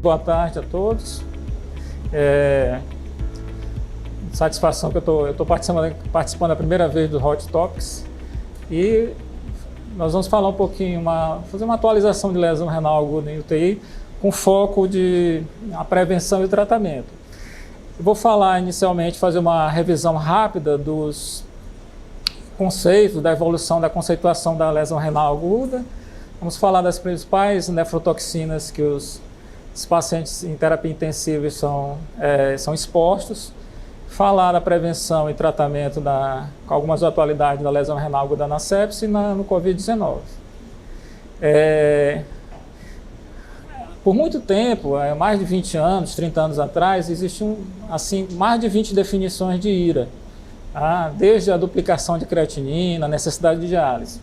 Boa tarde a todos. Satisfação que eu estou participando a primeira vez do Hot Topics e nós vamos falar um pouquinho, fazer uma atualização de lesão renal aguda em UTI com foco a prevenção e o tratamento. Eu vou falar inicialmente, fazer uma revisão rápida dos conceitos, da evolução da conceituação da lesão renal aguda. Vamos falar das principais nefrotoxinas que os pacientes em terapia intensiva são expostos. Falar da prevenção e tratamento com algumas atualidades da lesão renal aguda na sepse e no Covid-19. Por muito tempo, mais de 20 anos, 30 anos atrás, existiam mais de 20 definições de IRA, desde a duplicação de creatinina, a necessidade de diálise.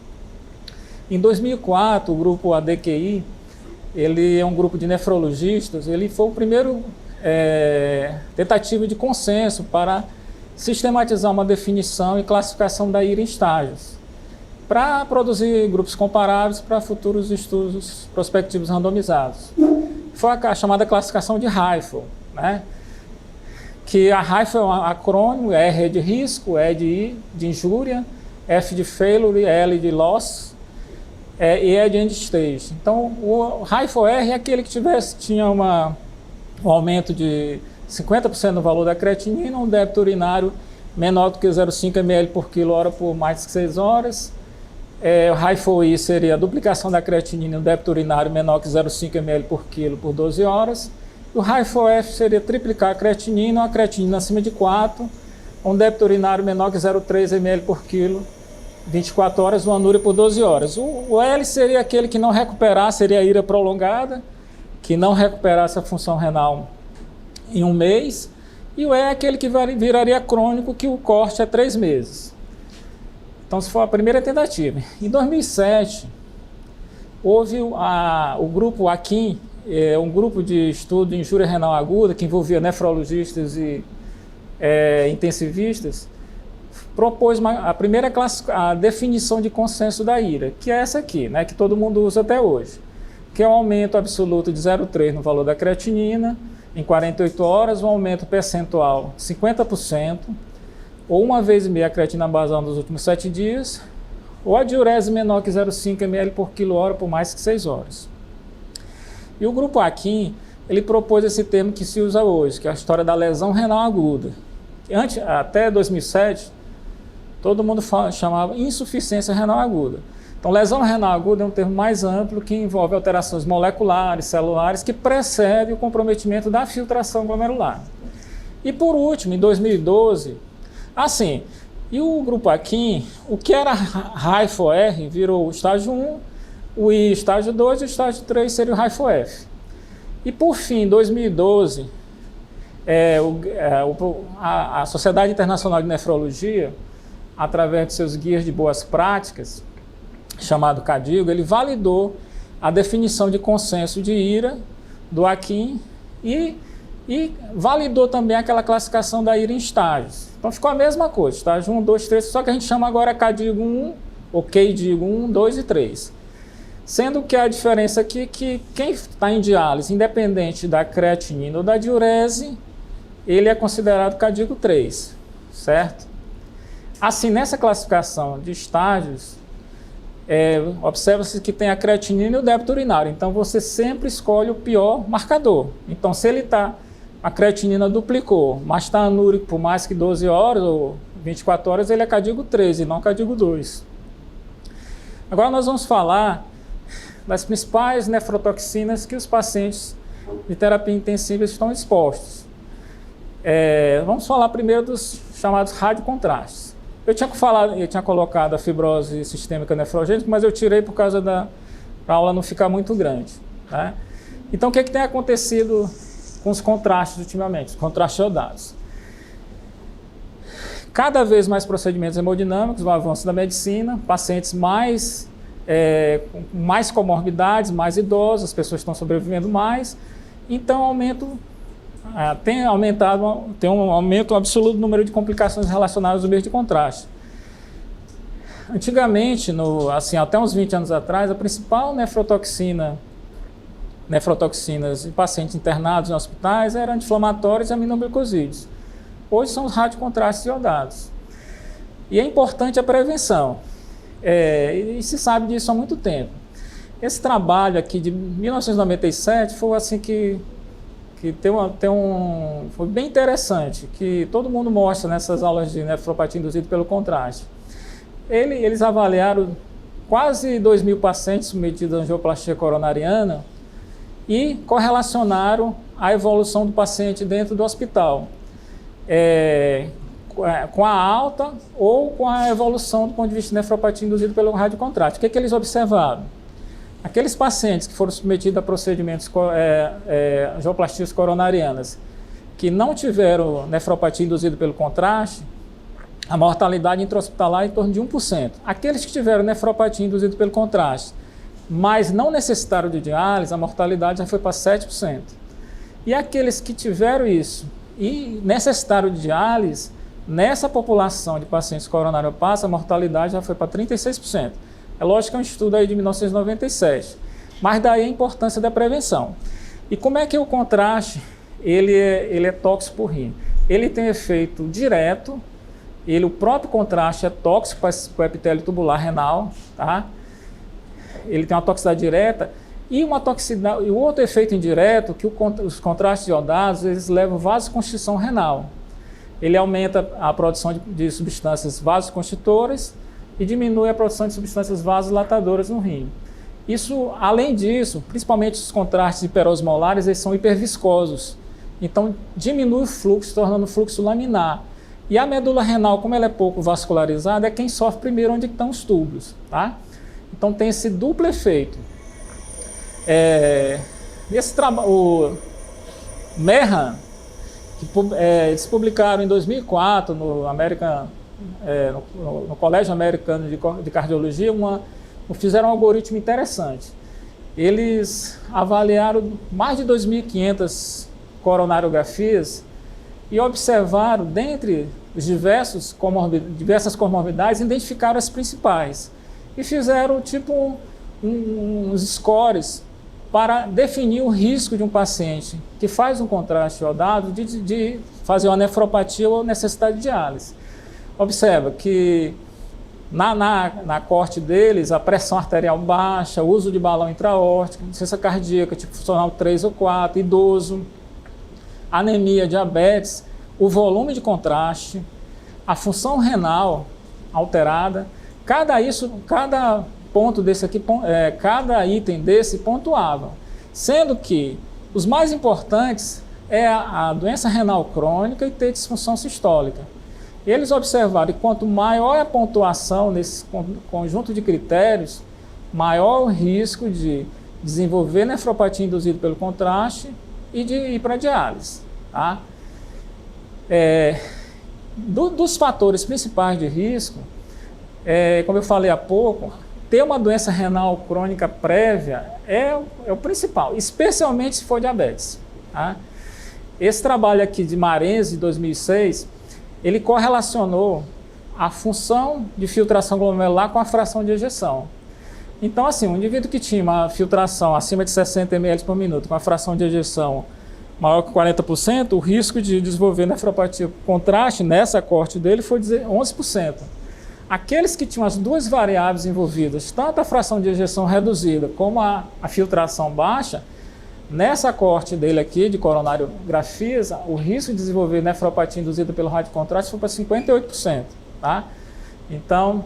Em 2004, o grupo ADQI, ele é um grupo de nefrologistas, ele foi o primeiro tentativa de consenso para sistematizar uma definição e classificação da IRA em estágios, para produzir grupos comparáveis para futuros estudos prospectivos randomizados. Foi a chamada classificação de Reifel, que a Reifel é um acrônimo, R é de risco, E de injúria, F de failure, L de loss, e é de end stage. Então, o Reifel R é aquele que tinha um aumento de 50% no valor da creatinina, um débito urinário menor do que 0,5 ml por quilo-hora por mais de 6 horas. O Reifel I seria a duplicação da creatinina e um débito urinário menor que 0,5 ml por quilo por 12 horas. E o Reifel F seria triplicar a creatinina, uma creatinina acima de 4, um débito urinário menor que 0,3 ml por quilo, 24 horas, uma anúria por 12 horas. O L seria aquele que não recuperasse, seria a IRA prolongada, que não recuperasse a função renal em 1 mês. E o E é aquele que viraria crônico, que o corte é 3 meses. Então, essa foi a primeira tentativa. Em 2007, houve o grupo AQIM, um grupo de estudo de injúria renal aguda, que envolvia nefrologistas e intensivistas, propôs a definição de consenso da IRA, que é essa aqui, que todo mundo usa até hoje, que é um aumento absoluto de 0,3 no valor da creatinina, em 48 horas, um aumento percentual de 50%, ou 1,5 vezes a creatina basal nos últimos 7 dias, ou a diurese menor que 0,5 ml por quilo-hora por mais que 6 horas. E o grupo AQIM, ele propôs esse termo que se usa hoje, que é a história da lesão renal aguda. Até 2007, todo mundo chamava insuficiência renal aguda. Então, lesão renal aguda é um termo mais amplo que envolve alterações moleculares, celulares, que precedem o comprometimento da filtração glomerular. E por último, em 2012, e o grupo AQIM, o que era Reifel R virou o estágio 1, o I estágio 2 e o estágio 3 seria o Reifel F. E por fim, em 2012, a Sociedade Internacional de Nefrologia, através de seus guias de boas práticas, chamado CADIGO, ele validou a definição de consenso de IRA do AQIM e validou também aquela classificação da IRA em estágios. Então ficou a mesma coisa, estágio 1, 2, 3, só que a gente chama agora CADIGO 1, ou KDIGO 1, 2 e 3. Sendo que a diferença aqui é que quem está em diálise, independente da creatinina ou da diurese, ele é considerado CADIGO 3, certo? Nessa classificação de estágios, observa-se que tem a creatinina e o débito urinário. Então, você sempre escolhe o pior marcador. Então, se a creatinina duplicou, mas está anúrico por mais que 12 horas ou 24 horas, ele é CADIGO 3 e não CADIGO 2. Agora, nós vamos falar das principais nefrotoxinas que os pacientes de terapia intensiva estão expostos. Vamos falar primeiro dos chamados radiocontrastes. Eu tinha colocado a fibrose sistêmica nefrogênica, mas eu tirei por causa para a aula não ficar muito grande. Então, o que tem acontecido com os contrastes ultimamente, os contrastes iodados? Cada vez mais procedimentos hemodinâmicos, o avanço da medicina, pacientes com mais comorbidades, mais idosos, as pessoas estão sobrevivendo mais, então tem um aumento absoluto do número de complicações relacionadas ao meio de contraste. Antigamente, até uns 20 anos atrás, a principal nefrotoxina nefrotoxinas em pacientes internados em hospitais eram anti-inflamatórios e aminoglicosídeos. Hoje são os radiocontrastes iodados. E é importante a prevenção. E se sabe disso há muito tempo. Esse trabalho aqui de 1997 foi assim que foi bem interessante, que todo mundo mostra nessas aulas de nefropatia induzida pelo contraste. Eles avaliaram quase 2.000 pacientes submetidos a angioplastia coronariana e correlacionaram a evolução do paciente dentro do hospital, com a alta ou com a evolução do ponto de vista de nefropatia induzida pelo radiocontraste. O que eles observaram? Aqueles pacientes que foram submetidos a procedimentos angioplastias coronarianas que não tiveram nefropatia induzida pelo contraste, a mortalidade intra-hospitalar é em torno de 1%. Aqueles que tiveram nefropatia induzida pelo contraste, mas não necessitaram de diálise, a mortalidade já foi para 7%. E aqueles que tiveram isso e necessitaram de diálise, nessa população de pacientes coronariopatas, a mortalidade já foi para 36%. É lógico que é um estudo aí de 1997, mas daí a importância da prevenção. E como é que o contraste ele é tóxico para o rim? Ele tem efeito direto, o próprio contraste é tóxico para o epitélio tubular renal, tá? Ele tem uma toxicidade direta e uma toxicidade, e o outro efeito indireto, que os contrastes iodados, eles levam vasoconstrição renal. Ele aumenta a produção de substâncias vasoconstritoras e diminui a produção de substâncias vasodilatadoras no rim. Isso, além disso, principalmente os contrastes hiperosmolares, eles são hiperviscosos. Então, diminui o fluxo, tornando o fluxo laminar. E a medula renal, como ela é pouco vascularizada, é quem sofre primeiro onde estão os túbulos, tá? Então, tem esse duplo efeito. O Meehan, eles publicaram em 2004 no Colégio Americano de Cardiologia, fizeram um algoritmo interessante. Eles avaliaram mais de 2.500 coronariografias e observaram, dentre os diversas comorbidades, identificaram as principais. E fizeram tipo uns scores para definir o risco de um paciente que faz um contraste iodado de fazer uma nefropatia ou necessidade de diálise. Observa que na corte deles, a pressão arterial baixa, o uso de balão intraórtico, insuficiência cardíaca, tipo funcional 3 ou 4, idoso, anemia, diabetes, o volume de contraste, a função renal alterada. Cada ponto desse aqui, cada item desse pontuava, sendo que os mais importantes é a doença renal crônica e ter disfunção sistólica. Eles observaram que quanto maior é a pontuação nesse conjunto de critérios, maior o risco de desenvolver nefropatia induzida pelo contraste e de ir para a diálise. Tá? Dos fatores principais de risco, como eu falei há pouco, ter uma doença renal crônica prévia é o principal, especialmente se for diabetes. Tá? Esse trabalho aqui de Marenzi, de 2006, ele correlacionou a função de filtração glomerular com a fração de ejeção. Então, assim, um indivíduo que tinha uma filtração acima de 60 ml por minuto, com a fração de ejeção maior que 40%, o risco de desenvolver nefropatia por contraste nessa corte dele foi 11%. Aqueles que tinham as duas variáveis envolvidas, tanto a fração de ejeção reduzida como a filtração baixa, nessa corte dele aqui, de coronariografias, o risco de desenvolver nefropatia induzida pelo radiocontraste foi para 58%. Tá? Então,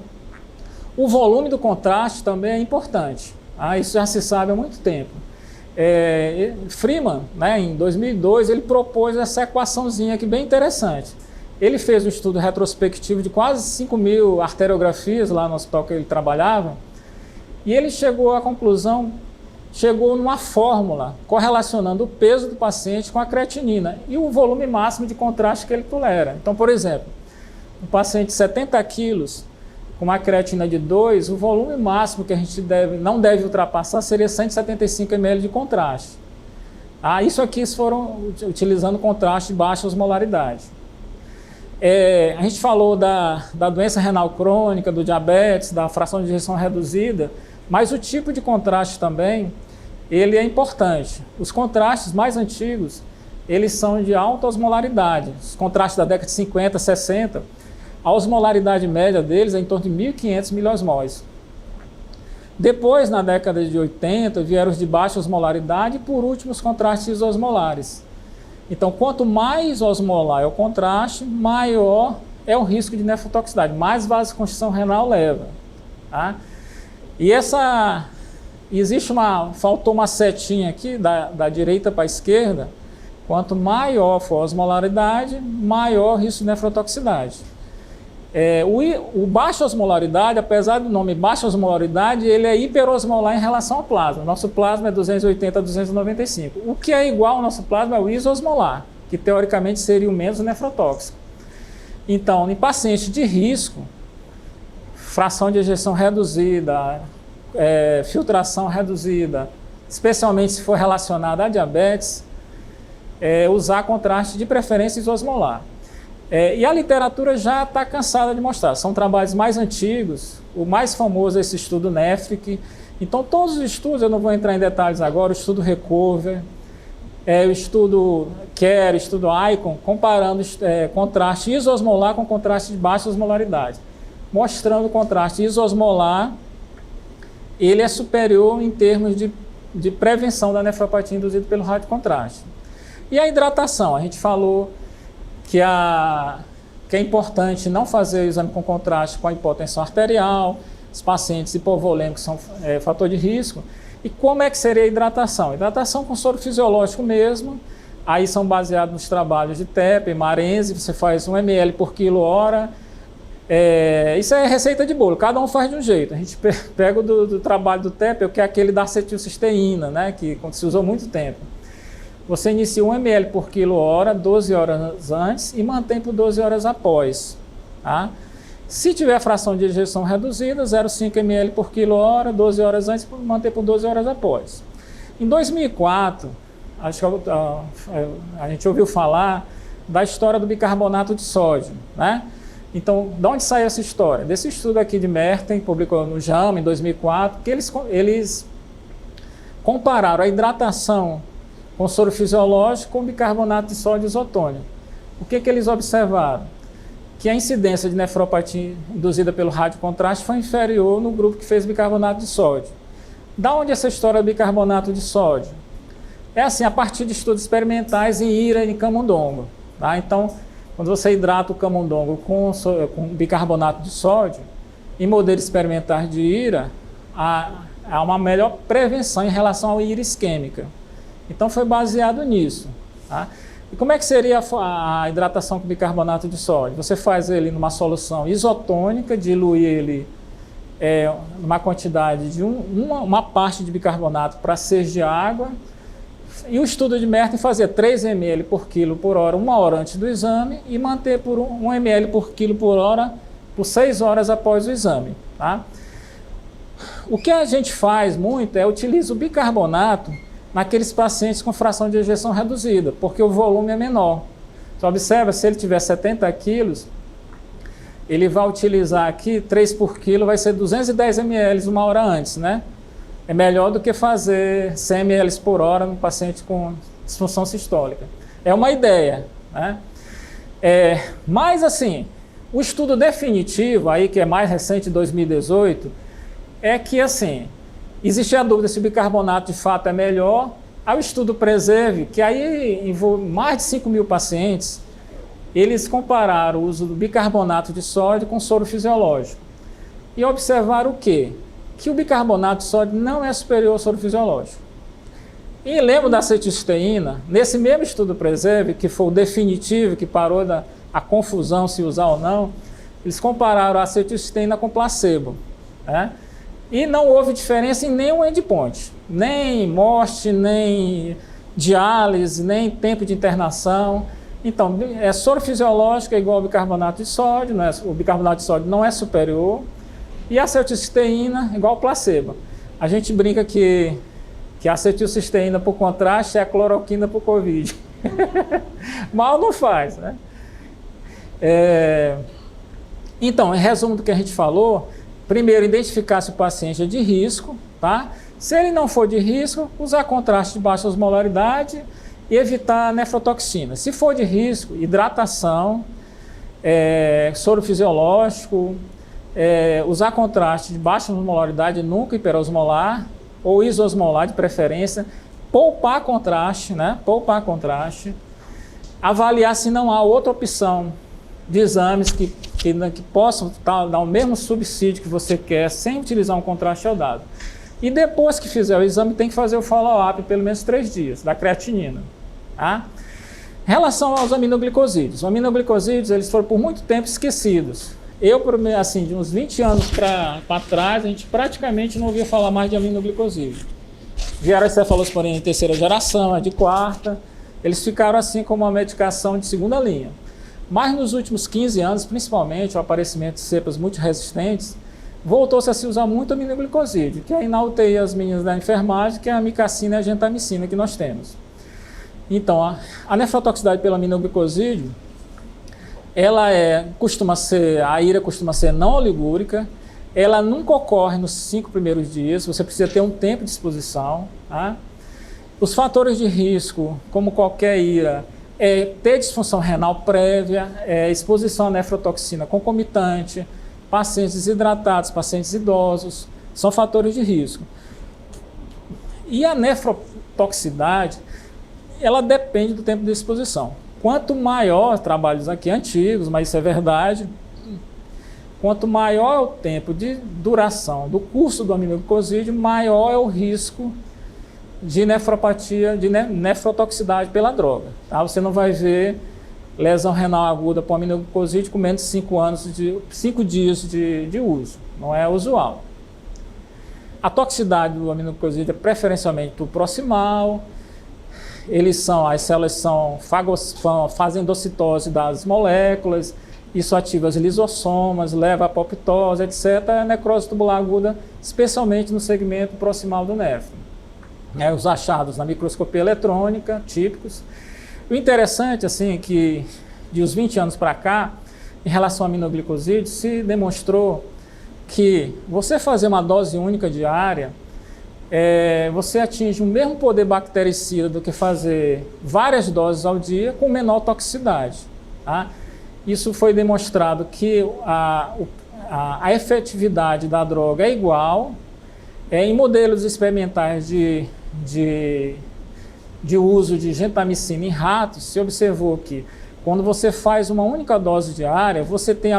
o volume do contraste também é importante. Tá? Isso já se sabe há muito tempo. Freeman, né, em 2002, ele propôs essa equaçãozinha aqui bem interessante. Ele fez um estudo retrospectivo de quase 5.000 arteriografias lá no hospital que ele trabalhava, e ele chegou à conclusão, chegou numa fórmula correlacionando o peso do paciente com a creatinina e o volume máximo de contraste que ele tolera. Então, por exemplo, um paciente de 70 quilos com uma creatina de 2, o volume máximo que a gente não deve ultrapassar seria 175 ml de contraste. Isso aqui eles foram utilizando contraste de baixa osmolaridade. A gente falou da doença renal crônica, do diabetes, da fração de ejeção reduzida, mas o tipo de contraste também ele é importante. Os contrastes mais antigos, eles são de alta osmolaridade. Os contrastes da década de 50, 60, a osmolaridade média deles é em torno de 1.500 miliosmóis. Depois, na década de 80, vieram os de baixa osmolaridade e, por último, os contrastes isosmolares. Então, quanto mais osmolar é o contraste, maior é o risco de nefrotoxicidade, mais vasoconstrição renal leva. Tá? E faltou uma setinha aqui, da direita para a esquerda, quanto maior for a osmolaridade, maior o risco de nefrotoxicidade. O baixa osmolaridade, apesar do nome baixa osmolaridade, ele é hiperosmolar em relação ao plasma. Nosso plasma é 280 a 295. O que é igual ao nosso plasma é o isosmolar, que teoricamente seria o menos nefrotóxico. Então, em pacientes de risco, fração de ejeção reduzida, filtração reduzida, especialmente se for relacionada a diabetes, usar contraste de preferência isosmolar. E a literatura já está cansada de mostrar. São trabalhos mais antigos. O mais famoso é esse estudo NEFRIC. Então, todos os estudos, eu não vou entrar em detalhes agora, o estudo RECOVER, o estudo CARE, o estudo ICON, comparando contraste isosmolar com contraste de baixa osmolaridade. Mostrando o contraste isosmolar, ele é superior em termos de prevenção da nefropatia induzida pelo radiocontraste. E a hidratação, a gente falou que é importante não fazer o exame com contraste com a hipotensão arterial, os pacientes hipovolêmicos são fator de risco. E como é que seria a hidratação? Hidratação com soro fisiológico mesmo, aí são baseados nos trabalhos de TEP, Marenzi, você faz 1 ml por quilo-hora. Isso é receita de bolo, cada um faz de um jeito. A gente pega do trabalho do TEP, que é aquele da acetilcisteína, né, que se usou muito tempo. Você inicia 1 ml por quilo-hora, 12 horas antes e mantém por 12 horas após. Tá? Se tiver fração de ejeção reduzida, 0,5 ml por quilo-hora, 12 horas antes e manter por 12 horas após. Em 2004, acho que a gente ouviu falar da história do bicarbonato de sódio. Né? Então, de onde saiu essa história? Desse estudo aqui de Merten, publicou no JAMA em 2004, que eles compararam a hidratação com soro fisiológico com bicarbonato de sódio isotônico. O que eles observaram? Que a incidência de nefropatia induzida pelo radiocontraste foi inferior no grupo que fez bicarbonato de sódio. Da onde essa história do bicarbonato de sódio? É assim, a partir de estudos experimentais em ira e em camundongo. Tá? Então, quando você hidrata o camundongo com bicarbonato de sódio, em modelos experimentais de ira, há uma melhor prevenção em relação à ira isquêmica. Então foi baseado nisso. Tá? E como é que seria a hidratação com bicarbonato de sódio? Você faz ele numa solução isotônica, dilui ele numa quantidade de uma parte de bicarbonato para 6 de água. E o estudo de Merten fazia 3 ml por quilo por hora, 1 hora antes do exame, e manter por 1 ml por quilo por hora por 6 horas após o exame. Tá? O que a gente faz muito utiliza o bicarbonato naqueles pacientes com fração de ejeção reduzida, porque o volume é menor. Você observa, se ele tiver 70 quilos, ele vai utilizar aqui 3 por quilo, vai ser 210 ml 1 hora antes, né? É melhor do que fazer 100 ml por hora no paciente com disfunção sistólica. É uma ideia, né? Mas assim, o estudo definitivo, aí, que é mais recente, 2018, é que assim, existe a dúvida se o bicarbonato de fato é melhor. Aí o estudo Preserve, que aí envolve mais de 5.000 pacientes, eles compararam o uso do bicarbonato de sódio com soro fisiológico. E observaram o quê? Que o bicarbonato de sódio não é superior ao soro fisiológico. E lembro da acetilcisteína, nesse mesmo estudo Preserve, que foi o definitivo, que parou a confusão se usar ou não, eles compararam a acetilcisteína com placebo. Né? E não houve diferença em nenhum endpoint, nem morte, nem diálise, nem tempo de internação. Então, soro fisiológico é igual ao bicarbonato de sódio, o bicarbonato de sódio não é superior, e a acetilcisteína é igual ao placebo. A gente brinca que a acetilcisteína, por contraste, é a cloroquina por Covid. Mal não faz, né? Então, em resumo do que a gente falou, primeiro, identificar se o paciente é de risco, tá? Se ele não for de risco, usar contraste de baixa osmolaridade e evitar nefrotoxina. Se for de risco, hidratação, soro fisiológico, usar contraste de baixa osmolaridade, nunca hiperosmolar, ou isosmolar de preferência, poupar contraste, né? Poupar contraste, avaliar se não há outra opção de exames que possam dar o mesmo subsídio que você quer, sem utilizar um contraste iodado. E depois que fizer o exame, tem que fazer o follow-up pelo menos 3 dias, da creatinina. Tá? Em relação aos aminoglicosídeos. Os aminoglicosídeos, eles foram por muito tempo esquecidos. Eu, assim, de uns 20 anos para trás, a gente praticamente não ouvia falar mais de aminoglicosídeo. Vieram as cefalosporina de terceira geração, a de quarta, eles ficaram assim como uma medicação de segunda linha. Mas nos últimos 15 anos, principalmente, o aparecimento de cepas multiresistentes, voltou-se a se usar muito aminoglicosídeo, que aí na UTI as meninas da enfermagem, que é a amicacina e a gentamicina que nós temos. Então, a nefrotoxicidade pelo aminoglicosídeo, a ira costuma ser não oligúrica, ela nunca ocorre nos 5 primeiros dias, você precisa ter um tempo de exposição. Tá? Os fatores de risco, como qualquer ira, ter disfunção renal prévia, exposição à nefrotoxina concomitante, pacientes desidratados, pacientes idosos, são fatores de risco. E a nefrotoxicidade, ela depende do tempo de exposição. Quanto maior, trabalhos aqui antigos, mas isso é verdade, quanto maior o tempo de duração do curso do aminoglicosídeo, maior é o risco de nefropatia, de nefrotoxicidade pela droga. Tá? Você não vai ver lesão renal aguda por aminoglicosídeo com menos de 5 dias de uso. Não é usual. A toxicidade do aminoglicosídeo é preferencialmente por proximal. As células fazem endocitose das moléculas, isso ativa as lisossomas, leva à apoptose, etc. A necrose tubular aguda, especialmente no segmento proximal do néfron. Os achados na microscopia eletrônica, típicos. O interessante, assim, é que de uns 20 anos para cá, em relação ao aminoglicosídeo, se demonstrou que você fazer uma dose única diária, você atinge o mesmo poder bactericida do que fazer várias doses ao dia com menor toxicidade. Tá? Isso foi demonstrado que a efetividade da droga é igual. Em modelos experimentais de uso de gentamicina em ratos, se observou que quando você faz uma única dose diária, você tem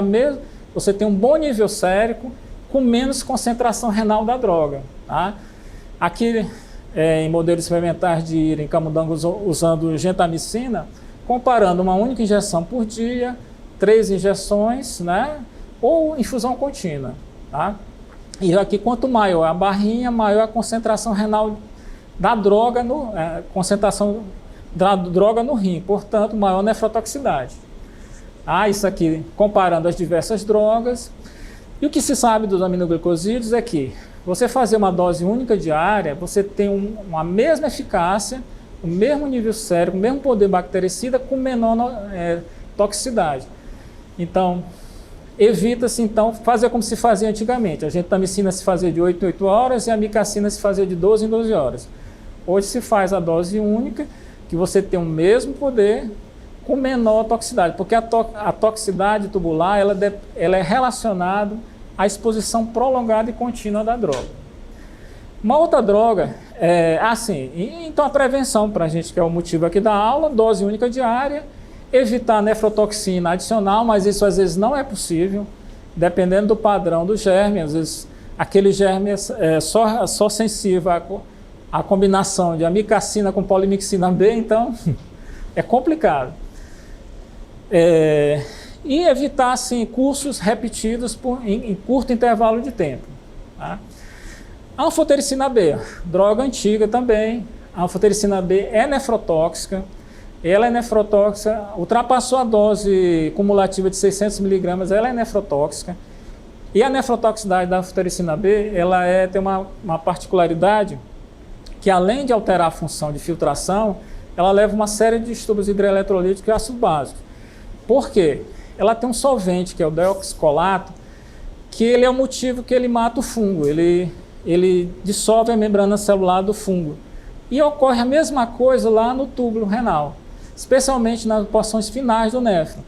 um bom nível sérico com menos concentração renal da droga. Tá? Aqui, em modelos experimentais de ira em camundongos usando gentamicina, comparando uma única injeção por dia, 3 injeções, né, ou infusão contínua. Tá? E aqui, quanto maior a barrinha, maior a concentração renal da droga no rim, portanto, maior nefrotoxicidade. Isso aqui comparando as diversas drogas. E o que se sabe dos aminoglicosídeos é que você fazer uma dose única diária, você tem uma mesma eficácia, o mesmo nível sérico, o mesmo poder bactericida com menor toxicidade. Então, evita-se então fazer como se fazia antigamente. A gentamicina se fazia de 8 em 8 horas e a amicacina se fazia de 12 em 12 horas. Hoje se faz a dose única, que você tem o mesmo poder com menor toxicidade, porque a toxicidade tubular ela é relacionada à exposição prolongada e contínua da droga. Uma outra droga então a prevenção para a gente, que é o motivo aqui da aula, dose única diária, evitar nefrotoxina adicional, mas isso às vezes não é possível, dependendo do padrão do germe. Às vezes aquele germe é só sensível à combinação de amicacina com polimixina B, então é complicado. E evitar assim, cursos repetidos em curto intervalo de tempo. Tá? A anfotericina B, droga antiga também. A anfotericina B é nefrotóxica. Ela é nefrotóxica, ultrapassou a dose cumulativa de 600 mg, ela é nefrotóxica. E a nefrotoxicidade da anfotericina B, ela tem uma particularidade que, além de alterar a função de filtração, ela leva uma série de distúrbios hidroeletrolíticos e ácido básico. Por quê? Ela tem um solvente, que é o deoxicolato, que ele é o motivo que ele mata o fungo, ele dissolve a membrana celular do fungo. E ocorre a mesma coisa lá no túbulo renal, especialmente nas porções finais do néfron.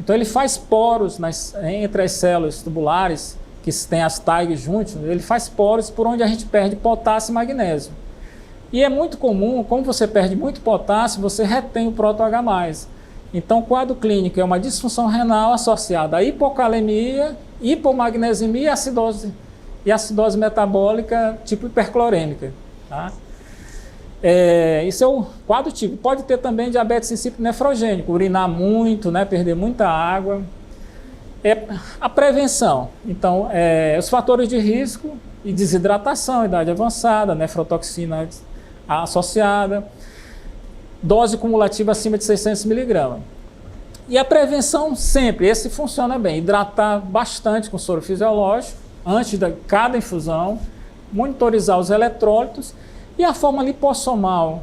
Então ele faz poros entre as células tubulares, que tem as TAG juntas, ele faz poros por onde a gente perde potássio e magnésio. E é muito comum, como você perde muito potássio, você retém o proto-H+. Então o quadro clínico é uma disfunção renal associada à hipocalemia, hipomagnesemia e acidose metabólica tipo hiperclorêmica. Tá? Isso é o quadro típico. Pode ter também diabetes insípido nefrogênico, urinar muito, né, perder muita água. A prevenção. Então, os fatores de risco e desidratação, idade avançada, nefrotoxina associada, dose cumulativa acima de 600 mg. E a prevenção sempre, esse funciona bem, hidratar bastante com soro fisiológico, antes de cada infusão, monitorizar os eletrólitos e a forma lipossomal.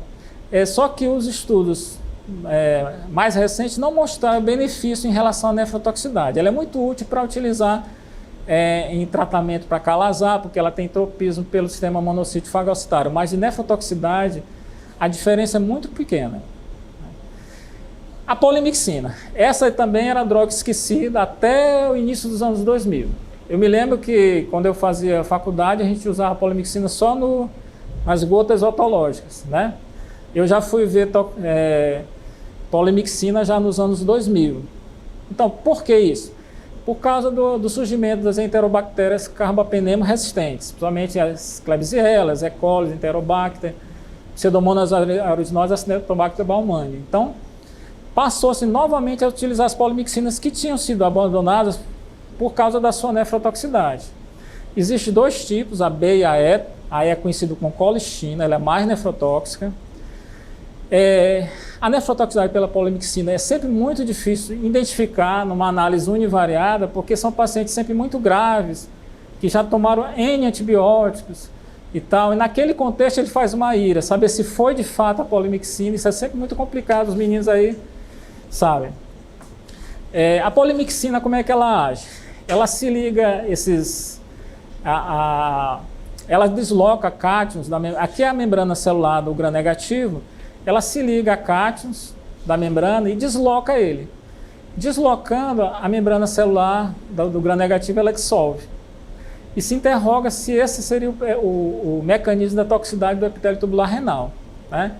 Só que os estudos mais recentes não mostraram benefício em relação à nefrotoxicidade. Ela é muito útil para utilizar em tratamento para calazar, porque ela tem tropismo pelo sistema monocítico fagocitário, mas de nefrotoxicidade a diferença é muito pequena. A polimixina, essa também era droga esquecida até o início dos anos 2000. Eu me lembro que quando eu fazia faculdade a gente usava a polimixina só nas gotas otológicas, né? Eu já fui ver polimixina já nos anos 2000. Então, por que isso? Por causa do surgimento das enterobactérias carbapenema resistentes, principalmente as Klebsiella, E. coli, Enterobacter, Pseudomonas aeruginosa, Acinetobacter baumannii. Então, passou-se novamente a utilizar as polimixinas que tinham sido abandonadas por causa da sua nefrotoxicidade. Existem dois tipos, a B e a E. A E é conhecida como colistina, ela é mais nefrotóxica. A nefrotoxicidade pela polimixina é sempre muito difícil identificar numa análise univariada, porque são pacientes sempre muito graves, que já tomaram N antibióticos e tal. E naquele contexto ele faz uma IRA, saber se foi de fato a polimixina, isso é sempre muito complicado, os meninos aí sabem. A polimixina, como é que ela age? Ela se liga ela desloca cátions, aqui é a membrana celular do gram-negativo, ela se liga a cátions da membrana e desloca ele. Deslocando a membrana celular do gram-negativo, ela dissolve. E se interroga se esse seria o mecanismo da toxicidade do epitélio tubular renal. Né?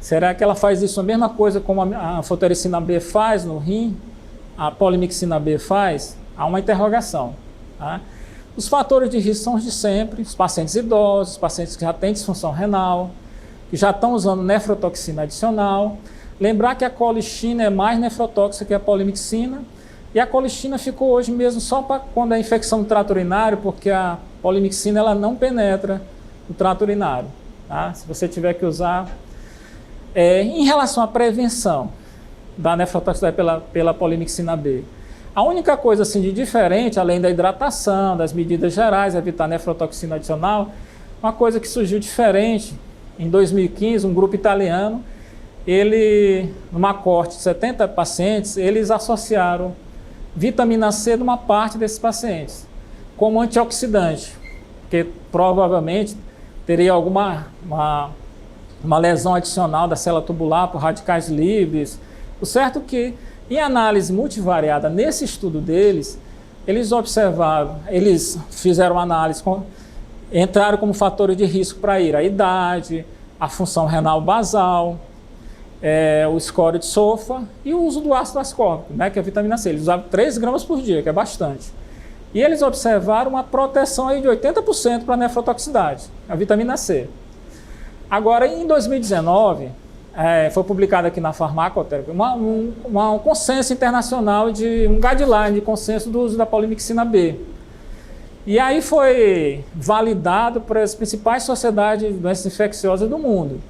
Será que ela faz isso a mesma coisa como a anfotericina B faz no rim, a polimixina B faz? Há uma interrogação. Tá? Os fatores de risco são os de sempre, os pacientes idosos, os pacientes que já têm disfunção renal, que já estão usando nefrotoxina adicional. Lembrar que a colistina é mais nefrotóxica que a polimixina, e a colistina ficou hoje mesmo só para quando é infecção do trato urinário, porque a polimixina ela não penetra no trato urinário. Tá? Se você tiver que usar. Em relação à prevenção da nefrotoxicidade pela polimixina B, a única coisa assim, de diferente, além da hidratação, das medidas gerais, evitar nefrotoxina adicional, uma coisa que surgiu diferente, em 2015, um grupo italiano, numa corte de 70 pacientes, eles associaram vitamina C numa parte desses pacientes, como antioxidante, porque provavelmente teria alguma uma lesão adicional da célula tubular por radicais livres. O certo é que, em análise multivariada, nesse estudo deles, eles observaram, eles fizeram análise, entraram como fatores de risco para ir a idade, a função renal basal, o score de SOFA e o uso do ácido ascórbico, né, que é a vitamina C. Eles usavam 3 gramas por dia, que é bastante. E eles observaram uma proteção aí de 80% para a nefrotoxicidade, a vitamina C. Agora, em 2019, foi publicado aqui na Farmacoterapia um consenso internacional, um guideline de consenso do uso da polimixina B. E aí foi validado por as principais sociedades de doenças infecciosas do mundo.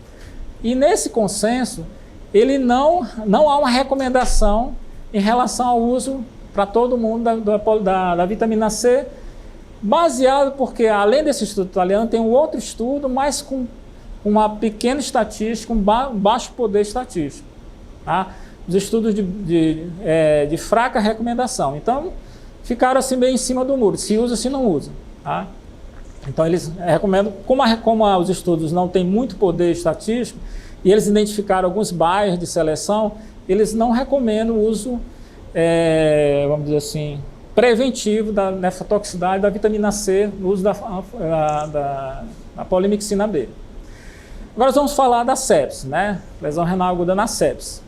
E nesse consenso, ele não há uma recomendação em relação ao uso para todo mundo da vitamina C, baseado porque, além desse estudo italiano, tem um outro estudo, mas com uma pequena estatística, um baixo poder estatístico. Tá? Os estudos de fraca recomendação. Então, ficaram assim meio em cima do muro, se usa, se não usa. Tá? Então eles recomendam, como os estudos não têm muito poder estatístico, e eles identificaram alguns bias de seleção, eles não recomendam o uso, vamos dizer assim, preventivo da nefrotoxicidade da vitamina C no uso da polimixina B. Agora vamos falar da sepse, né? Lesão renal aguda na sepse.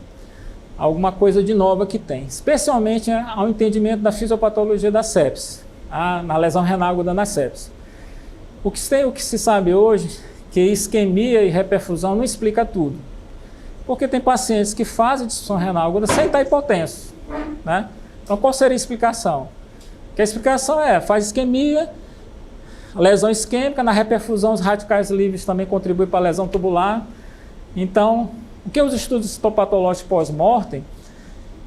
Alguma coisa de nova que tem, especialmente ao entendimento da fisiopatologia da sepse, na lesão renal aguda na sepse. O que se sabe hoje que isquemia e reperfusão não explica tudo. Porque tem pacientes que fazem disfunção renal aguda sem estar hipotenso, né? Então qual seria a explicação? Que a explicação faz isquemia, lesão isquêmica, na reperfusão os radicais livres também contribuem para a lesão tubular. Então, o que os estudos histopatológicos pós-mortem,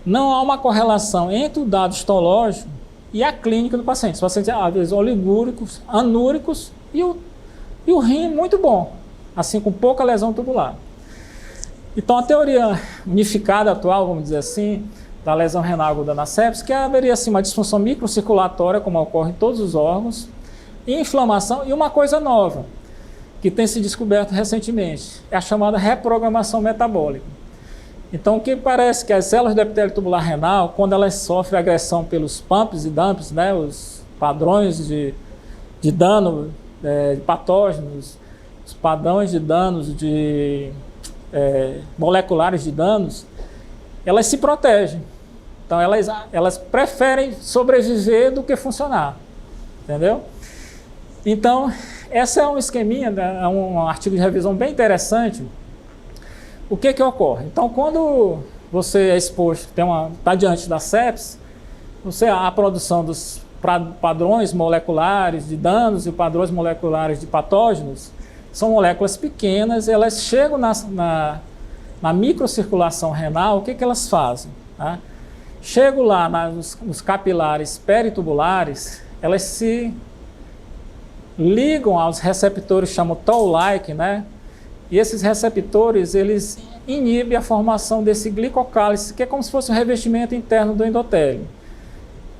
não há uma correlação entre o dado histológico e a clínica do paciente. Os pacientes, às vezes, oligúricos, anúricos e o rim muito bom, assim, com pouca lesão tubular. Então, a teoria unificada atual, vamos dizer assim, da lesão renal aguda na sepse, que haveria assim, uma disfunção microcirculatória, como ocorre em todos os órgãos, e inflamação, e uma coisa nova, que tem se descoberto recentemente, é a chamada reprogramação metabólica. Então, o que parece que as células do epitélio tubular renal, quando elas sofrem agressão pelos pumps e dumps, né, os padrões de dano de patógenos, os padrões de danos moleculares de danos, elas se protegem. Então, elas preferem sobreviver do que funcionar. Entendeu? Então, essa é um esqueminha, é um artigo de revisão bem interessante. O que ocorre? Então, quando você é exposto, está diante da sepse, a produção dos padrões moleculares de danos e padrões moleculares de patógenos são moléculas pequenas, elas chegam na microcirculação renal, o que elas fazem? Tá? Chegam lá nos capilares peritubulares, elas se ligam aos receptores, chamam Toll-like, né? E esses receptores, eles inibem a formação desse glicocálice, que é como se fosse um revestimento interno do endotélio.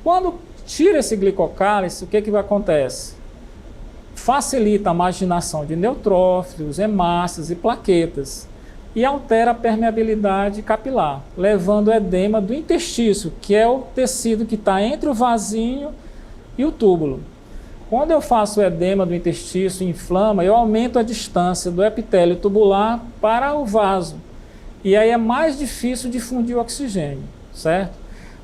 Quando tira esse glicocálice, o que acontece? Facilita a marginação de neutrófilos, hemácias e plaquetas e altera a permeabilidade capilar, levando ao edema do interstício, que é o tecido que está entre o vasinho e o túbulo. Quando eu faço o edema do interstício e inflama, eu aumento a distância do epitélio tubular para o vaso. E aí é mais difícil difundir o oxigênio, certo?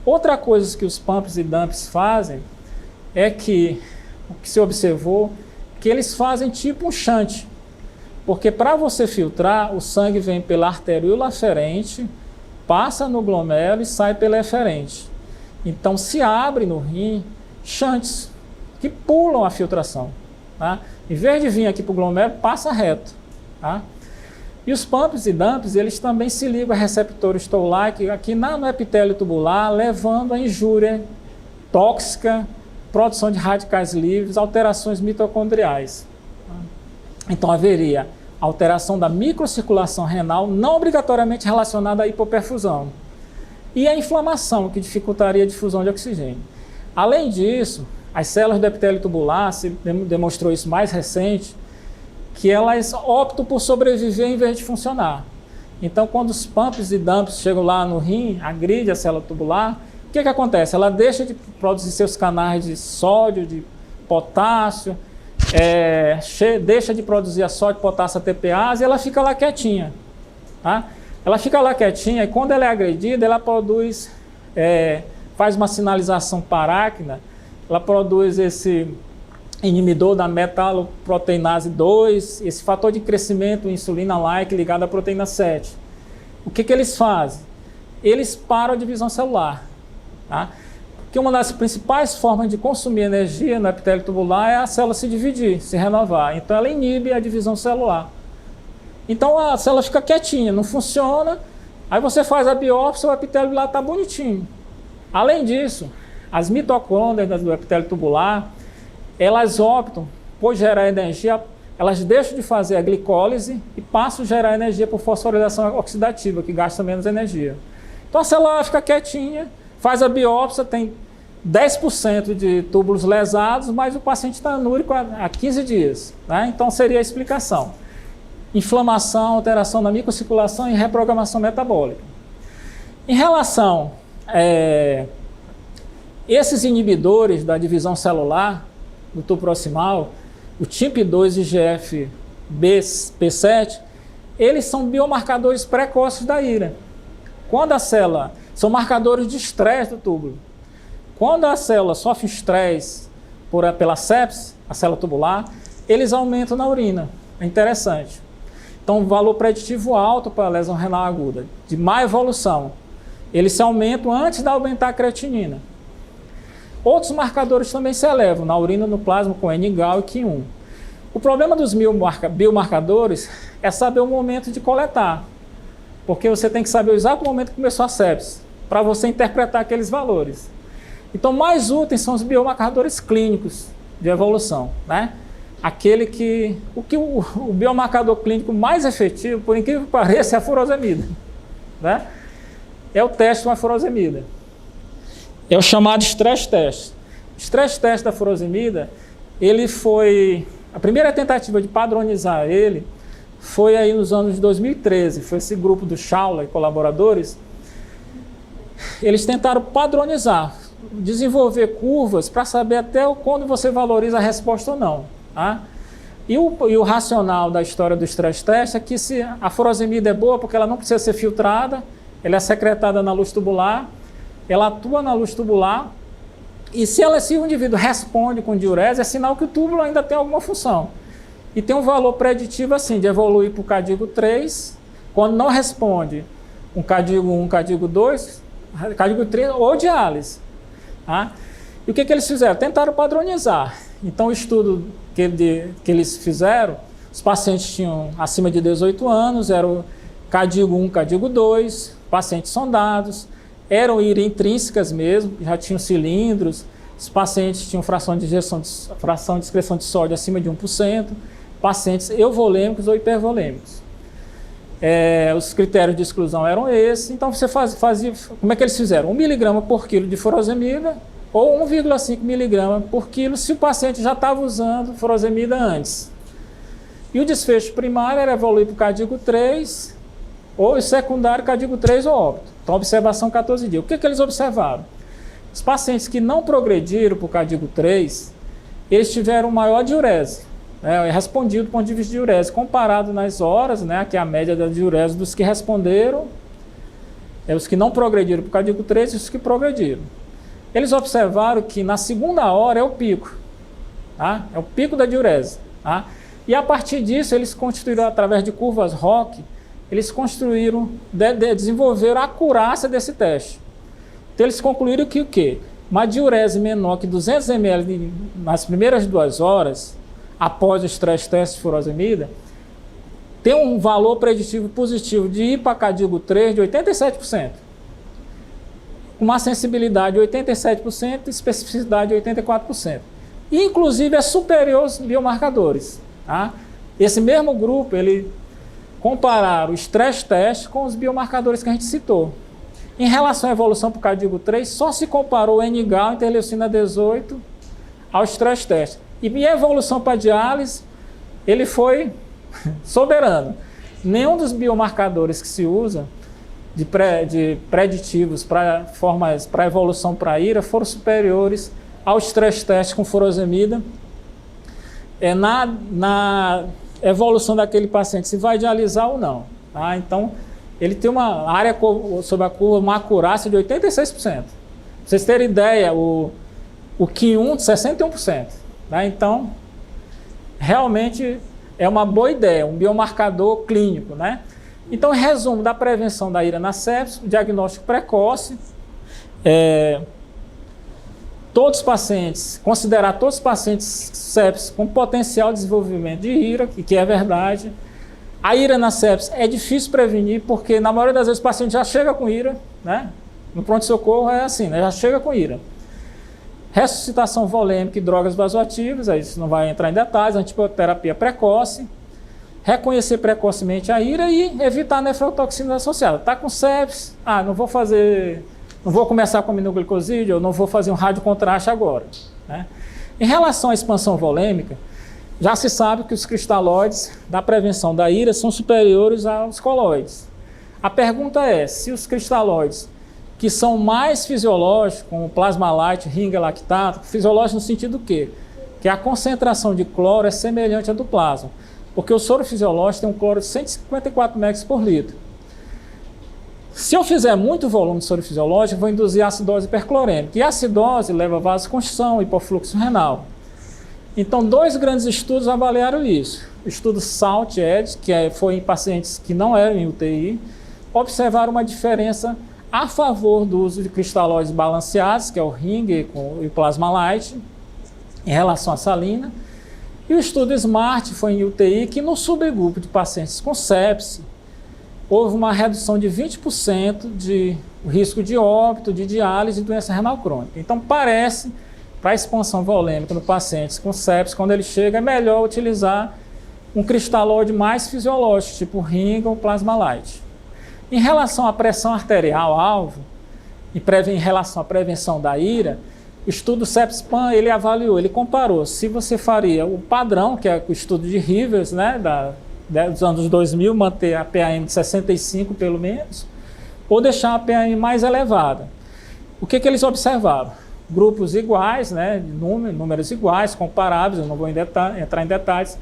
Outra coisa que os pumps e dumps fazem é que, o que se observou, que eles fazem tipo um shunt. Porque para você filtrar, o sangue vem pela arteríola aferente, passa no glomérulo e sai pela eferente. Então se abre no rim shunts que pulam a filtração. Tá? Em vez de vir aqui para o glomérulo, passa reto. Tá? E os pumps e dumps, eles também se ligam a receptores Toll-like aqui no epitélio tubular, levando a injúria tóxica, produção de radicais livres, alterações mitocondriais. Então haveria alteração da microcirculação renal, não obrigatoriamente relacionada à hipoperfusão, e a inflamação, que dificultaria a difusão de oxigênio. Além disso, as células do epitélio tubular, se demonstrou isso mais recente, que elas optam por sobreviver em vez de funcionar. Então, quando os pumps e dumps chegam lá no rim, agride a célula tubular, o que acontece? Ela deixa de produzir seus canais de sódio, de potássio, deixa de produzir a sódio, potássio, ATPase, e ela fica lá quietinha. Tá? Ela fica lá quietinha e quando ela é agredida, ela produz, faz uma sinalização paráquina, ela produz esse inibidor da metaloproteinase 2, esse fator de crescimento insulina-like ligado à proteína 7. O que eles fazem? Eles param a divisão celular. Tá? Porque uma das principais formas de consumir energia no epitélio tubular é a célula se dividir, se renovar. Então ela inibe a divisão celular. Então a célula fica quietinha, não funciona, aí você faz a biópsia, o epitélio lá está bonitinho. Além disso, as mitocôndrias do epitélio tubular, elas optam por gerar energia, elas deixam de fazer a glicólise e passam a gerar energia por fosforilação oxidativa, que gasta menos energia. Então a célula fica quietinha, faz a biópsia, tem 10% de túbulos lesados, mas o paciente está anúrico há 15 dias. Né? Então, seria a explicação. Inflamação, alteração na microcirculação e reprogramação metabólica. Em relação a esses inibidores da divisão celular do tubo proximal, o TIMP2 e GFP7, eles são biomarcadores precoces da ira. Quando a célula, são marcadores de estresse do túbulo. Quando a célula sofre estresse pela sepse, a célula tubular, eles aumentam na urina. É interessante. Então, valor preditivo alto para a lesão renal aguda, de má evolução. Eles se aumentam antes de aumentar a creatinina. Outros marcadores também se elevam, na urina, no plasma, com N-gal e Q1. O problema dos biomarcadores é saber o momento de coletar, porque você tem que saber o exato momento que começou a sepse, para você interpretar aqueles valores. Então, mais úteis são os biomarcadores clínicos de evolução, né? O biomarcador clínico mais efetivo, por incrível que pareça, é a furosemida, né? É o teste com a furosemida. É o chamado stress test. O stress test da furosemida, ele foi... A primeira tentativa de padronizar ele foi aí nos anos de 2013. Foi esse grupo do Schaula e colaboradores. Eles tentaram padronizar, desenvolver curvas para saber até quando você valoriza a resposta ou não. Tá? E o racional da história do stress test é que se a furosemida é boa porque ela não precisa ser filtrada, ela é secretada na luz tubular, ela atua na luz tubular, e se o indivíduo responde com diurese, é sinal que o túbulo ainda tem alguma função. E tem um valor preditivo assim, de evoluir para o CADIGO 3, quando não responde um CADIGO 1, CADIGO 2, CADIGO 3 ou diálise. Tá? E o que eles fizeram? Tentaram padronizar. Então, o estudo que eles fizeram, os pacientes tinham acima de 18 anos, era o CADIGO 1, CADIGO 2, pacientes sondados, eram IRA intrínsecas mesmo, já tinham cilindros, os pacientes tinham fração de excreção de sódio acima de 1%, pacientes euvolêmicos ou hipervolêmicos. Os critérios de exclusão eram esses, então você fazia, como é que eles fizeram? 1 mg por quilo de furosemida ou 1,5 mg por quilo se o paciente já estava usando furosemida antes. E o desfecho primário era evoluir para o CADIGO 3, ou o secundário CADIGO 3 ou óbito. Então, observação 14 dias. O que eles observaram? Os pacientes que não progrediram para o CADIGO 3, eles tiveram maior diurese, né, respondido do ponto de vista de diurese, comparado nas horas, né, que é a média da diurese dos que responderam, os que não progrediram para o CADIGO 3 e os que progrediram. Eles observaram que na segunda hora é o pico, tá? É o pico da diurese. Tá? E a partir disso, eles construíram, através de curvas ROC, eles desenvolveram a acurácia desse teste. Então, eles concluíram que o quê? Uma diurese menor que 200 ml nas primeiras 2 horas, após o stress test de furosemida, tem um valor preditivo positivo de ir para CADIGO 3 de 87%. Com uma sensibilidade de 87% e especificidade de 84%. E, inclusive, é superior aos biomarcadores. Tá? Esse mesmo grupo, ele compararam o stress test com os biomarcadores que a gente citou. Em relação à evolução para o CADIGO 3, só se comparou o N-gal, interleucina 18, ao stress test. E em evolução para a diálise, ele foi soberano. Nenhum dos biomarcadores que se usa de preditivos para evolução para a IRA foram superiores ao stress test com furosemida na evolução daquele paciente, se vai dialisar ou não. Tá? Então, ele tem uma área sobre a curva, uma acurácia de 86%. Para vocês terem ideia, o Q1 de 61%. Tá? Então, realmente é uma boa ideia, um biomarcador clínico. Né? Então, em resumo da prevenção da IRA na sepse, diagnóstico precoce, considerar todos os pacientes sepsis com potencial de desenvolvimento de IRA, que é verdade. A IRA na sepsis é difícil prevenir, porque na maioria das vezes o paciente já chega com IRA, né? No pronto-socorro é assim, né? Já chega com IRA. Ressuscitação volêmica e drogas vasoativas, aí isso não vai entrar em detalhes, antibioterapia precoce, reconhecer precocemente a IRA e evitar a nefrotoxina associada. Está com sepsis, não vou fazer não vou começar com aminoglicosídeo, eu não vou fazer um radiocontraste agora, né? Em relação à expansão volêmica, já se sabe que os cristalóides da prevenção da IRA são superiores aos coloides. A pergunta é, se os cristalóides que são mais fisiológicos, como plasma light, ringa lactato, fisiológico no sentido do quê? Que a concentração de cloro é semelhante à do plasma, porque o soro fisiológico tem um cloro de 154 mg por litro. Se eu fizer muito volume de soro fisiológico, vou induzir acidose hiperclorêmica. E a acidose leva a vasoconstrição, hipofluxo renal. Então, 2 grandes estudos avaliaram isso. O estudo SALT-ED, que foi em pacientes que não eram em UTI, observaram uma diferença a favor do uso de cristalóides balanceados, que é o Ringer e o Plasma Light, em relação à salina. E o estudo SMART foi em UTI, que no subgrupo de pacientes com sepse, houve uma redução de 20% de risco de óbito, de diálise e doença renal crônica. Então, parece, para a expansão volêmica no paciente com sepse, quando ele chega, é melhor utilizar um cristalóide mais fisiológico, tipo Ringer ou Plasma Light. Em relação à pressão arterial-alvo, em relação à prevenção da IRA, o estudo SEPSPAN, ele avaliou, ele comparou se você faria o padrão, que é o estudo de Rivers, né, dos anos 2000, manter a PAM de 65 pelo menos, ou deixar a PAM mais elevada. O que eles observaram? Grupos iguais, né, números iguais, comparáveis, eu não vou entrar em detalhes.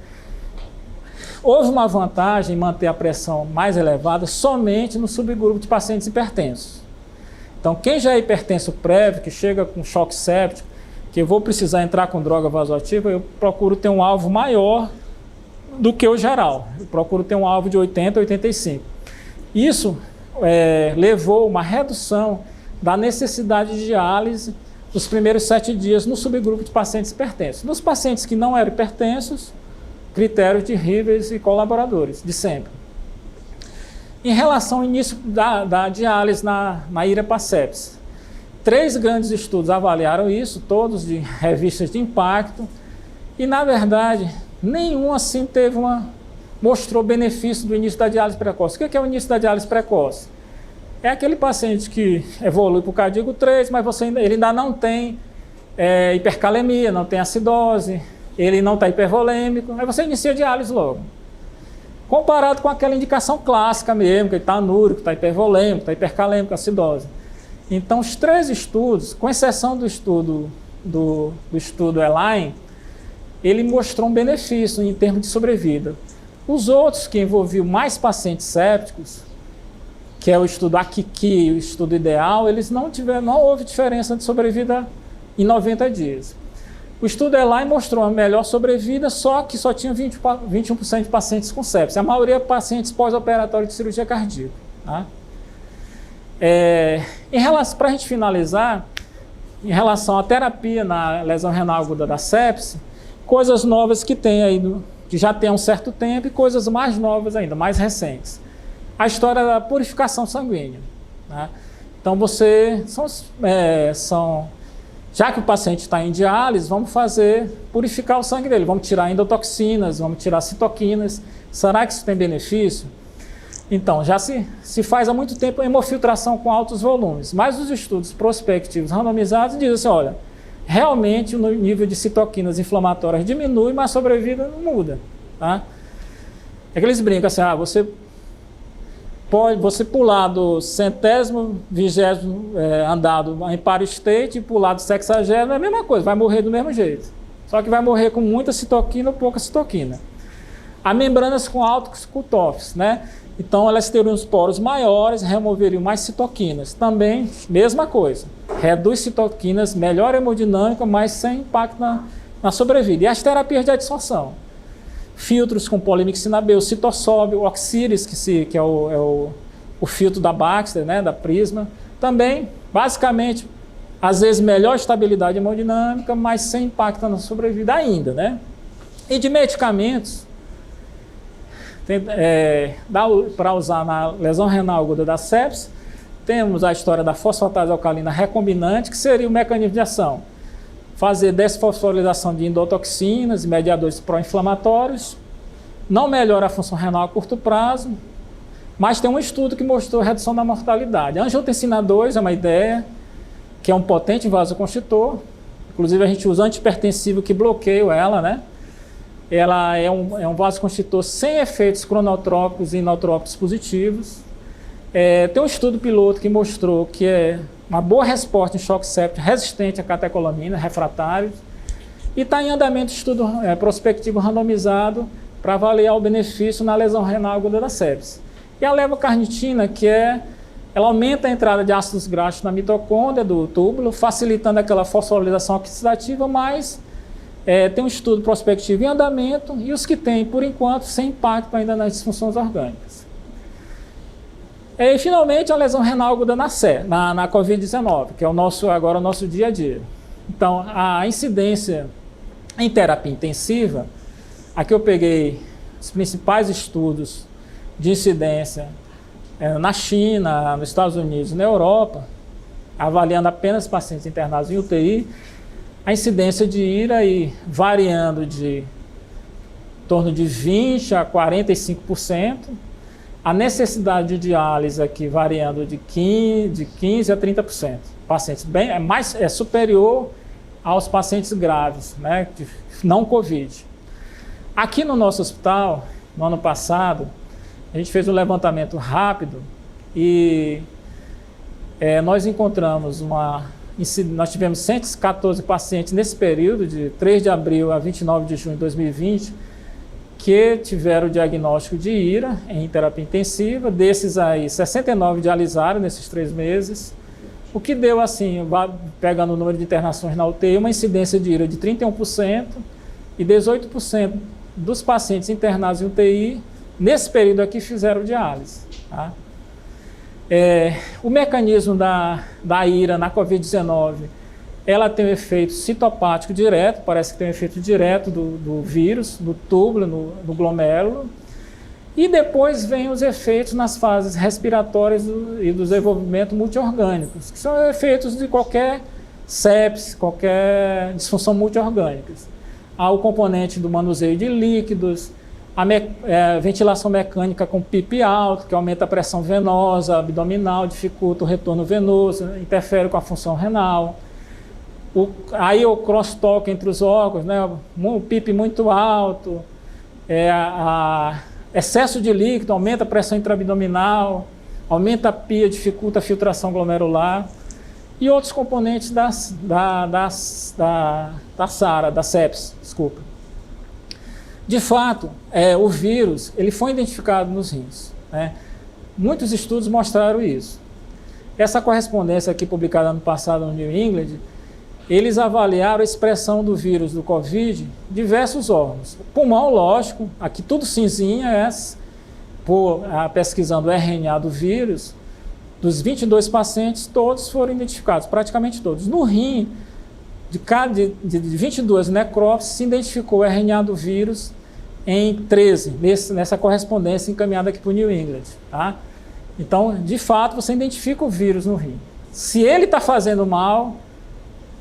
Houve uma vantagem em manter a pressão mais elevada somente no subgrupo de pacientes hipertensos. Então, quem já é hipertenso prévio, que chega com choque séptico, que eu vou precisar entrar com droga vasoativa, eu procuro ter um alvo maior do que o geral. Eu procuro ter um alvo de 80 a 85. Isso levou uma redução da necessidade de diálise nos primeiros 7 dias no subgrupo de pacientes hipertensos. Nos pacientes que não eram hipertensos, critérios de Rivers e colaboradores, de sempre. Em relação ao início da diálise na IRA para sepsis, 3 grandes estudos avaliaram isso, todos de revistas de impacto, e na verdade, nenhum assim mostrou benefício do início da diálise precoce. O que é o início da diálise precoce? É aquele paciente que evolui para o cardíaco 3, mas ele ainda não tem hipercalemia, não tem acidose, ele não está hipervolêmico, aí você inicia a diálise logo. Comparado com aquela indicação clássica mesmo, que ele está anúrico, está hipervolêmico, está hipercalêmico, acidose. Então, os 3 estudos, com exceção do estudo ELINE, ele mostrou um benefício em termos de sobrevida. Os outros que envolviam mais pacientes sépticos, que é o estudo AKIKI, o estudo ideal, eles não houve diferença de sobrevida em 90 dias. O estudo ELINE mostrou uma melhor sobrevida, só que só tinha 21% de pacientes com sepsis. A maioria pacientes pós-operatórios de cirurgia cardíaca. Tá? Para a gente finalizar, em relação à terapia na lesão renal aguda da sepse, coisas novas que tem aí, que já tem há um certo tempo, e coisas mais novas ainda, mais recentes. A história da purificação sanguínea. Tá? Então, já que o paciente está em diálise, vamos purificar o sangue dele, vamos tirar endotoxinas, vamos tirar citoquinas. Será que isso tem benefício? Então, já se faz há muito tempo hemofiltração com altos volumes, mas os estudos prospectivos randomizados dizem assim, olha, realmente o nível de citoquinas inflamatórias diminui, mas a sobrevida não muda. Tá? É que eles brincam assim, você pular do 100º, 20º andar do Empire State e pular do 60º é a mesma coisa, vai morrer do mesmo jeito. Só que vai morrer com muita citoquina ou pouca citoquina. Há membranas com altos cutoffs, né? Então elas teriam os poros maiores, removeriam mais citoquinas. Também, mesma coisa. Reduz citoquinas, melhora a hemodinâmica, mas sem impacto na sobrevida. E as terapias de adsorção? Filtros com polimixina B, o citossolb, o Oxiris, que é o filtro da Baxter, né, da Prisma. Também, basicamente, às vezes melhor estabilidade hemodinâmica, mas sem impacto na sobrevida ainda. Né? E de medicamentos, para usar na lesão renal aguda da sepsis, temos a história da fosfatase alcalina recombinante, que seria o mecanismo de ação. Fazer desfosforilação de endotoxinas e mediadores pró-inflamatórios, não melhora a função renal a curto prazo, Mas tem um estudo que mostrou redução da mortalidade. A angiotensina 2 é uma ideia, que é um potente vasoconstritor. Inclusive, a gente usa antihipertensivo que bloqueia ela, né? Ela é um vasoconstritor sem efeitos cronotrópicos e inotrópicos positivos. Tem um estudo piloto que mostrou que é uma boa resposta em choque séptico resistente à catecolamina, refratários. E está em andamento estudo prospectivo randomizado para avaliar o benefício na lesão renal aguda da sepse. E a levocarnitina, ela aumenta a entrada de ácidos graxos na mitocôndria do túbulo, facilitando aquela fosforilação oxidativa, mas tem um estudo prospectivo em andamento e os que tem, por enquanto, sem impacto ainda nas disfunções orgânicas. E, finalmente, a lesão renal aguda na Covid-19, que é agora o nosso dia a dia. Então, a incidência em terapia intensiva, aqui eu peguei os principais estudos de incidência na China, nos Estados Unidos e na Europa, avaliando apenas pacientes internados em UTI, a incidência de IRA variando de em torno de 20% a 45%, a necessidade de diálise aqui variando de 15% a 30%. Pacientes é superior aos pacientes graves, né, não Covid. Aqui no nosso hospital, no ano passado, a gente fez um levantamento rápido e nós encontramos nós tivemos 114 pacientes nesse período, de 3 de abril a 29 de junho de 2020, que tiveram o diagnóstico de IRA em terapia intensiva. Desses aí, 69 dialisaram nesses 3 meses, o que deu, assim, pegando o número de internações na UTI, uma incidência de IRA de 31% e 18% dos pacientes internados em UTI, nesse período aqui, fizeram diálise. Tá? O mecanismo da IRA na Covid-19, ela tem um efeito citopático direto, parece que tem um efeito direto do vírus, no túbulo, no glomérulo, e depois vem os efeitos nas fases respiratórias e do desenvolvimento multiorgânicos, que são efeitos de qualquer sepse, qualquer disfunção multiorgânica. Há o componente do manuseio de líquidos, a ventilação mecânica com PIP alto, que aumenta a pressão venosa, abdominal, dificulta o retorno venoso, interfere com a função renal. Aí o crosstalk entre os órgãos, né, o PIP muito alto, excesso de líquido, aumenta a pressão intraabdominal, aumenta a PIA, dificulta a filtração glomerular, e outros componentes da SARA, da sepsis, desculpa. De fato, o vírus ele foi identificado nos rins, né? Muitos estudos mostraram isso. Essa correspondência aqui publicada ano passado no New England, eles avaliaram a expressão do vírus do Covid em diversos órgãos. Pulmão, lógico, aqui tudo cinzinha, pesquisando o RNA do vírus, dos 22 pacientes, todos foram identificados, praticamente todos. No rim, de 22 necrópsias, se identificou o RNA do vírus em 13, nessa correspondência encaminhada aqui para o New England. Tá? Então, de fato, você identifica o vírus no rim. Se ele está fazendo mal,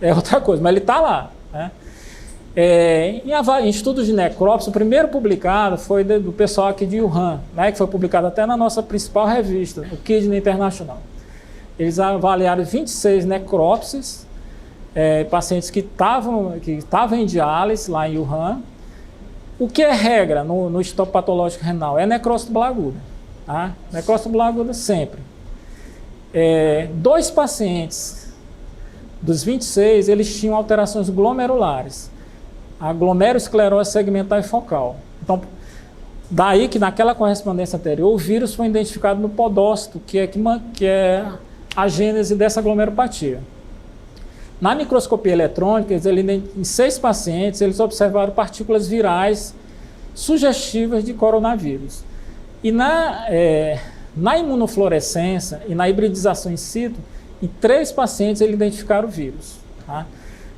é outra coisa, mas ele está lá. Né? Em estudos de necrópsia, o primeiro publicado foi do pessoal aqui de Wuhan, né, que foi publicado até na nossa principal revista, o Kidney International. Eles avaliaram 26 necrópsias, pacientes que estavam em diálise lá em Wuhan. O que é regra no histopatológico renal? É necrose tubular aguda. Tá? Necrose tubular aguda sempre. 2 pacientes dos 26, eles tinham alterações glomerulares. A glomerulosclerose segmentar e focal. Então, daí que naquela correspondência anterior, o vírus foi identificado no podócito, que é a gênese dessa glomerulopatia. Na microscopia eletrônica, em 6 pacientes, eles observaram partículas virais sugestivas de coronavírus. E na imunofluorescência e na hibridização in situ, em 3 pacientes eles identificaram o vírus. Tá?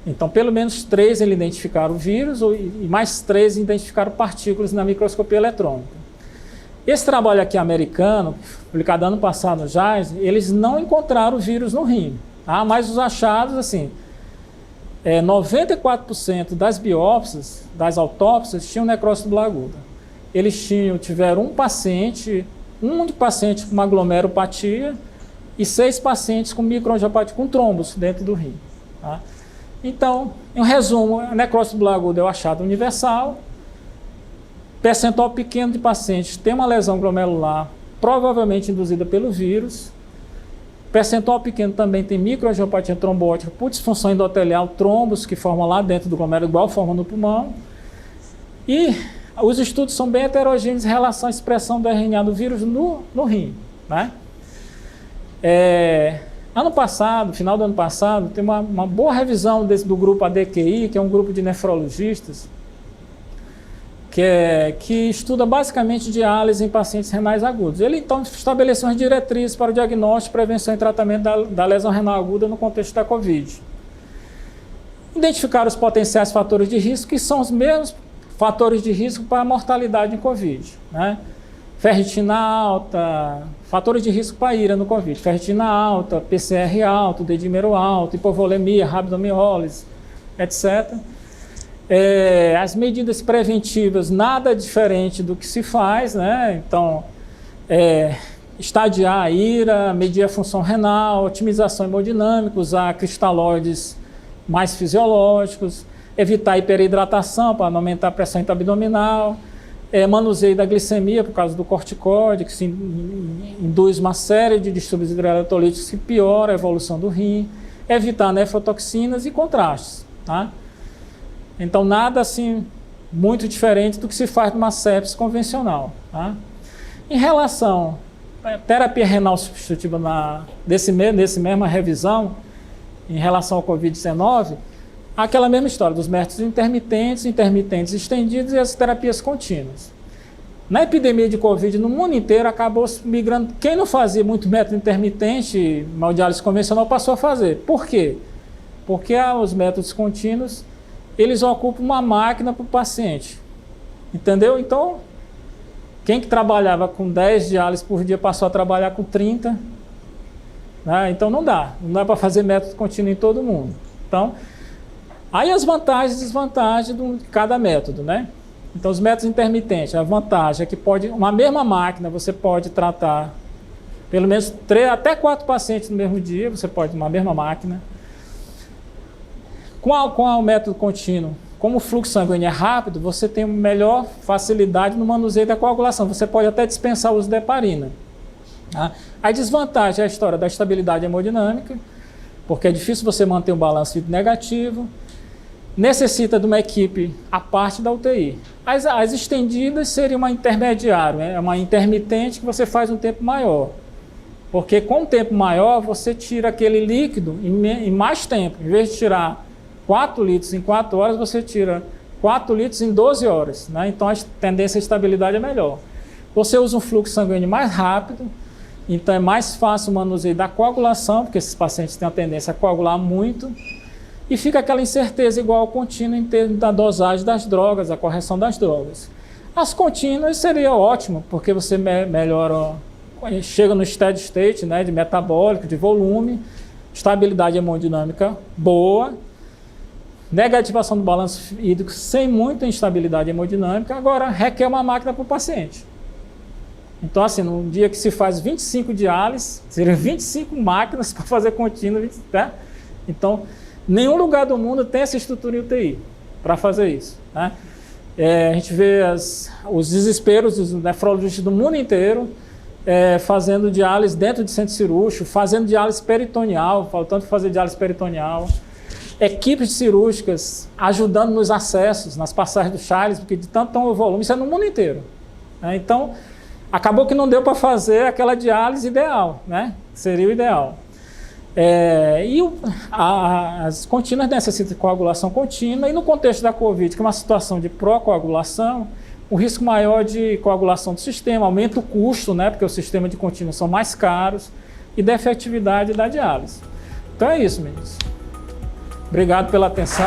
Então, pelo menos 3 eles identificaram o vírus e mais 3 identificaram partículas na microscopia eletrônica. Esse trabalho aqui americano, publicado ano passado no JAIS, eles não encontraram o vírus no rim. Tá? Mas os achados, assim, 94% das biópsias, das autópsias, tinham necrose tubular aguda. Eles tiveram um paciente um de paciente com uma glomerulopatia e 6 pacientes com microangiopatia, com trombos dentro do rim. Tá? Então, em resumo, a necrose tubular aguda é o achado universal, percentual pequeno de pacientes tem uma lesão glomerular, provavelmente induzida pelo vírus, percentual pequeno também tem microangiopatia trombótica por disfunção endotelial, trombos que formam lá dentro do glomérulo, igual formam no pulmão, e os estudos são bem heterogêneos em relação à expressão do RNA do vírus no rim. Né? Ano passado, final do ano passado, tem uma boa revisão do grupo ADQI, que é um grupo de nefrologistas, que estuda basicamente diálise em pacientes renais agudos. Ele então estabeleceu as diretrizes para o diagnóstico, prevenção e tratamento da lesão renal aguda no contexto da COVID. Identificaram os potenciais fatores de risco, que são os mesmos fatores de risco para a mortalidade em COVID. Né? Ferritina alta, fatores de risco para a IRA no COVID, ferritina alta, PCR alto, dedímero alto, hipovolemia, rabdomiólise, etc. As medidas preventivas, nada diferente do que se faz, né? Então, estadiar a IRA, medir a função renal, otimização hemodinâmica, usar cristalóides mais fisiológicos, evitar hiperidratação para não aumentar a pressão intraabdominal, manuseio da glicemia por causa do corticóide, que se induz uma série de distúrbios hidroeletrolíticos que piora a evolução do rim, evitar nefrotoxinas e contrastes. Tá? Então, nada assim muito diferente do que se faz numa sepse convencional. Tá? Em relação à terapia renal substitutiva nessa mesma revisão, em relação ao Covid-19, aquela mesma história dos métodos intermitentes, intermitentes estendidos e as terapias contínuas. Na epidemia de Covid, no mundo inteiro, acabou migrando. Quem não fazia muito método intermitente, hemodiálise convencional, passou a fazer. Por quê? Porque os métodos contínuos, eles ocupam uma máquina para o paciente. Entendeu? Então, quem que trabalhava com 10 diálises por dia passou a trabalhar com 30. Né? Então, não dá para fazer método contínuo em todo mundo. Então, aí as vantagens e desvantagens de cada método, né? Então, os métodos intermitentes, a vantagem é que uma mesma máquina, você pode tratar pelo menos 3 até 4 pacientes no mesmo dia, você pode uma mesma máquina. Com o método contínuo, como o fluxo sanguíneo é rápido, você tem melhor facilidade no manuseio da coagulação. Você pode até dispensar o uso da heparina. Tá? A desvantagem é a história da estabilidade hemodinâmica, porque é difícil você manter um balanço negativo. Necessita de uma equipe à parte da UTI. As estendidas seriam uma intermediária, né? É uma intermitente que você faz um tempo maior. Porque com um tempo maior, você tira aquele líquido em mais tempo. Em vez de tirar 4 litros em 4 horas, você tira 4 litros em 12 horas. Né? Então, a tendência à estabilidade é melhor. Você usa um fluxo sanguíneo mais rápido, então é mais fácil o manuseio da coagulação, porque esses pacientes têm a tendência a coagular muito. E fica aquela incerteza igual ao contínuo em termos da dosagem das drogas, a correção das drogas. As contínuas seria ótimo, porque você melhora, chega no steady state, né, de metabólico, de volume, estabilidade hemodinâmica boa, negativação do balanço hídrico sem muita instabilidade hemodinâmica, agora requer uma máquina para o paciente. Então, assim, num dia que se faz 25 diálises, seriam 25 máquinas para fazer contínuo, né? Então, nenhum lugar do mundo tem essa estrutura em UTI para fazer isso. Né? A gente vê os desesperos dos nefrologistas do mundo inteiro fazendo diálise dentro de centro cirúrgico, fazendo diálise peritoneal, faltando fazer diálise peritoneal, equipes cirúrgicas ajudando nos acessos, nas passagens do Charles, porque de tanto volume, isso é no mundo inteiro. Né? Então, acabou que não deu para fazer aquela diálise ideal, né? Seria o ideal. As contínuas necessitam de coagulação contínua, e no contexto da COVID, que é uma situação de pró-coagulação, o risco maior de coagulação do sistema, aumenta o custo, né, porque os sistemas de contínuo são mais caros, e da efetividade da diálise. Então é isso, meninos. Obrigado pela atenção.